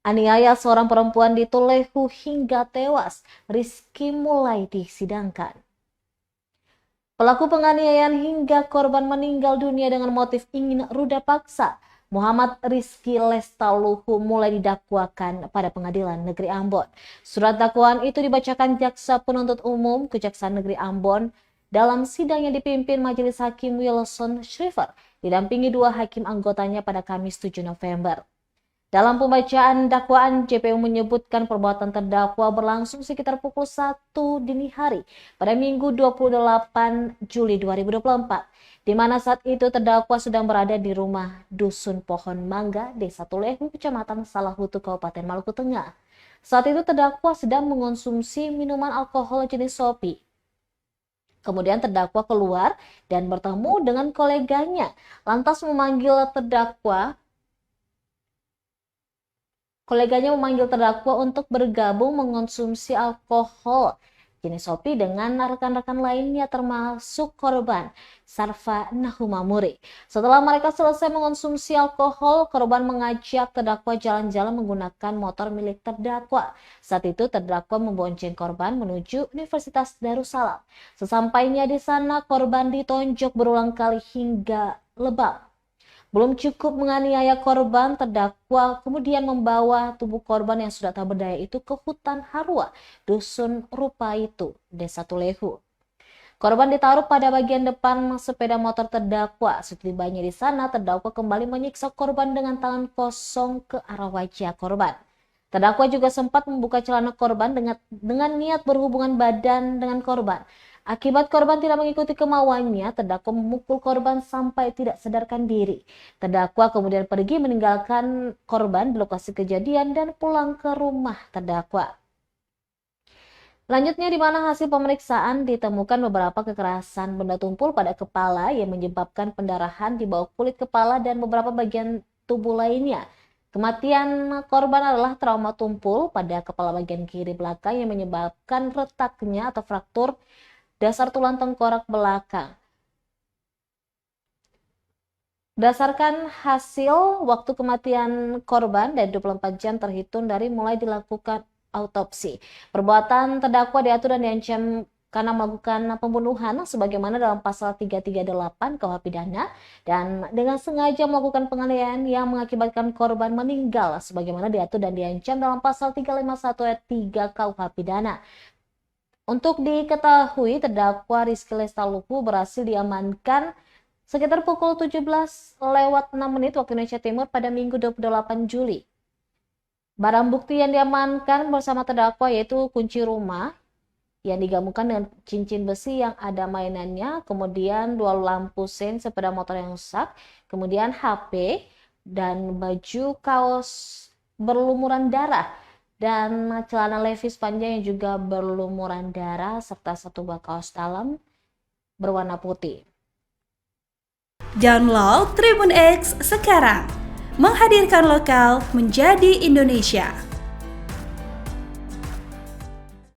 Aniaya seorang perempuan di Tulehu hingga tewas, Rizky mulai disidangkan. Pelaku penganiayaan hingga korban meninggal dunia dengan motif ingin ruda paksa, Muhammad Rizky Lestaluhu mulai didakwakan pada Pengadilan Negeri Ambon. Surat dakwaan itu dibacakan Jaksa Penuntut Umum Kejaksaan Negeri Ambon dalam sidang yang dipimpin Majelis Hakim Wilson Shriver, didampingi 2 hakim anggotanya pada Kamis 7 November. Dalam pembacaan dakwaan, JPU menyebutkan perbuatan terdakwa berlangsung sekitar pukul 1 dini hari pada Minggu 28 Juli 2024, di mana saat itu terdakwa sedang berada di rumah Dusun Pohon Mangga, Desa Tulehu, Kecamatan Salahutu, Kabupaten Maluku Tengah. Saat itu terdakwa sedang mengonsumsi minuman alkohol jenis sopi. Kemudian terdakwa keluar dan bertemu dengan koleganya, lantas Koleganya memanggil terdakwa untuk bergabung mengonsumsi alkohol jenis sopi dengan rekan-rekan lainnya termasuk korban, Sarfa Nahumamuri. Setelah mereka selesai mengonsumsi alkohol, korban mengajak terdakwa jalan-jalan menggunakan motor milik terdakwa. Saat itu terdakwa membonceng korban menuju Universitas Darussalam. Sesampainya di sana, korban ditonjok berulang kali hingga lebam. Belum cukup menganiaya korban, terdakwa kemudian membawa tubuh korban yang sudah tak berdaya itu ke hutan Harua, Dusun Rupa itu, Desa Tulehu. Korban ditaruh pada bagian depan sepeda motor terdakwa. Setibanya di sana, terdakwa kembali menyiksa korban dengan tangan kosong ke arah wajah korban. Terdakwa juga sempat membuka celana korban dengan niat berhubungan badan dengan korban. Akibat korban tidak mengikuti kemauannya, terdakwa memukul korban sampai tidak sadarkan diri. Terdakwa kemudian pergi meninggalkan korban di lokasi kejadian dan pulang ke rumah terdakwa. Selanjutnya, di mana hasil pemeriksaan ditemukan beberapa kekerasan benda tumpul pada kepala yang menyebabkan pendarahan di bawah kulit kepala dan beberapa bagian tubuh lainnya. Kematian korban adalah trauma tumpul pada kepala bagian kiri belakang yang menyebabkan retaknya atau fraktur dasar tulang tengkorak belakang. Berdasarkan hasil waktu kematian korban dari 24 jam terhitung dari mulai dilakukan autopsi. Perbuatan terdakwa diatur dan diancam karena melakukan pembunuhan sebagaimana dalam pasal 338 KUH pidana dan dengan sengaja melakukan penganiayaan yang mengakibatkan korban meninggal sebagaimana diatur dan diancam dalam pasal 351 ayat 3 KUH pidana. Untuk diketahui, terdakwa Rizky Lestaluhu berhasil diamankan sekitar pukul 17:06 waktu Indonesia Timur pada Minggu 28 Juli. Barang bukti yang diamankan bersama terdakwa yaitu kunci rumah yang digabungkan dengan cincin besi yang ada mainannya, kemudian 2 lampu sen, sepeda motor yang rusak, kemudian HP dan baju kaos berlumuran darah dan celana levis panjang yang juga berlumuran darah serta 1 buah kaos dalam berwarna putih. Download Tribun X sekarang, menghadirkan lokal menjadi Indonesia.